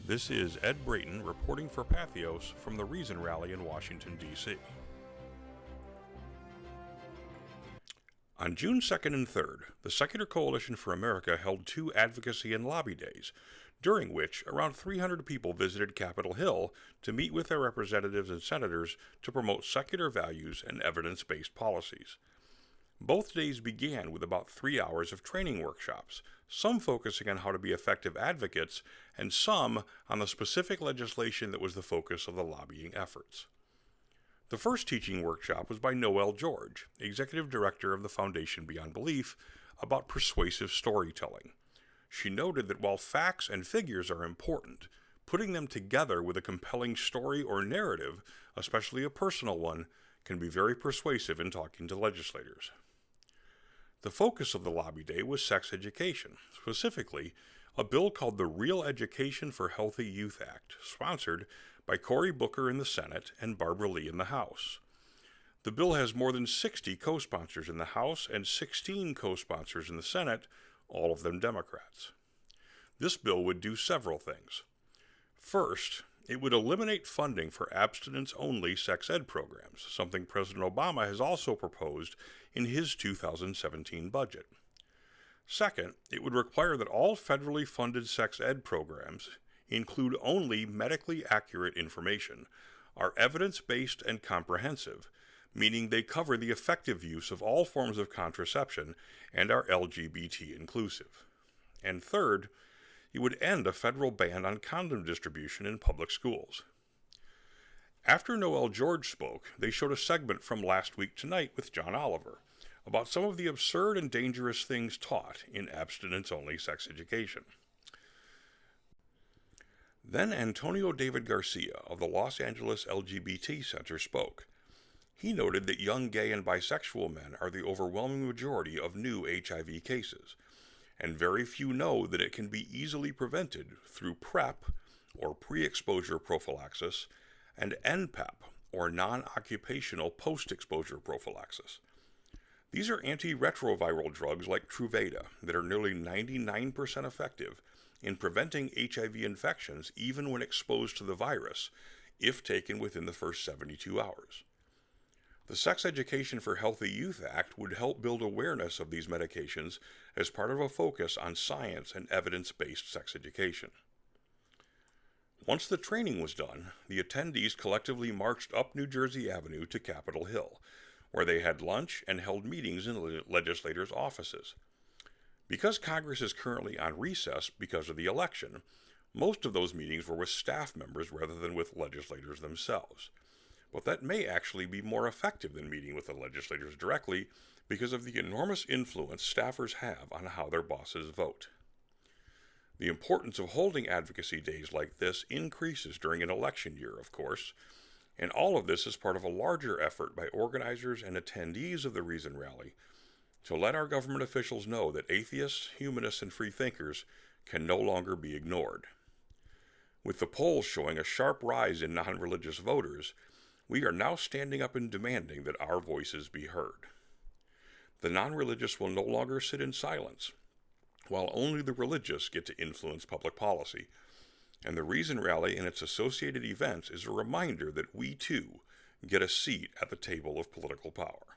This is Ed Brayton reporting for Patheos from the Reason Rally in Washington, D.C. On June 2nd and 3rd, the Secular Coalition for America held two advocacy and lobby days, during which around 300 people visited Capitol Hill to meet with their representatives and senators to promote secular values and evidence-based policies. Both days began with about 3 hours of training workshops, some focusing on how to be effective advocates, and some on the specific legislation that was the focus of the lobbying efforts. The first teaching workshop was by Noel George, Executive Director of the Foundation Beyond Belief, about persuasive storytelling. She noted that while facts and figures are important, putting them together with a compelling story or narrative, especially a personal one, can be very persuasive in talking to legislators. The focus of the lobby day was sex education, specifically a bill called the Real Education for Healthy Youth Act, sponsored by Cory Booker in the Senate and Barbara Lee in the House. The bill has more than 60 co-sponsors in the House and 16 co-sponsors in the Senate, all of them Democrats. This bill would do several things. First, it would eliminate funding for abstinence-only sex ed programs, something President Obama has also proposed in his 2017 budget. Second, it would require that all federally funded sex ed programs include only medically accurate information, are evidence-based and comprehensive, meaning they cover the effective use of all forms of contraception and are LGBT inclusive. And third, it would end a federal ban on condom distribution in public schools. After Noel George spoke, they showed a segment from Last Week Tonight with John Oliver about some of the absurd and dangerous things taught in abstinence-only sex education. Then Antonio David Garcia of the Los Angeles LGBT Center spoke. He noted that young gay and bisexual men are the overwhelming majority of new HIV cases, and very few know that it can be easily prevented through PrEP, or pre-exposure prophylaxis, and NPEP, or non-occupational post-exposure prophylaxis. These are antiretroviral drugs like Truvada that are nearly 99% effective in preventing HIV infections even when exposed to the virus, if taken within the first 72 hours. The Sex Education for Healthy Youth Act would help build awareness of these medications as part of a focus on science and evidence-based sex education. Once the training was done, the attendees collectively marched up New Jersey Avenue to Capitol Hill, where they had lunch and held meetings in legislators' offices. Because Congress is currently on recess because of the election, most of those meetings were with staff members rather than with legislators themselves. But that may actually be more effective than meeting with the legislators directly because of the enormous influence staffers have on how their bosses vote. The importance of holding advocacy days like this increases during an election year, of course, and all of this is part of a larger effort by organizers and attendees of the Reason Rally to let our government officials know that atheists, humanists, and free thinkers can no longer be ignored. With the polls showing a sharp rise in non-religious voters, we are now standing up and demanding that our voices be heard. The non-religious will no longer sit in silence, while only the religious get to influence public policy, and the Reason Rally and its associated events is a reminder that we too get a seat at the table of political power.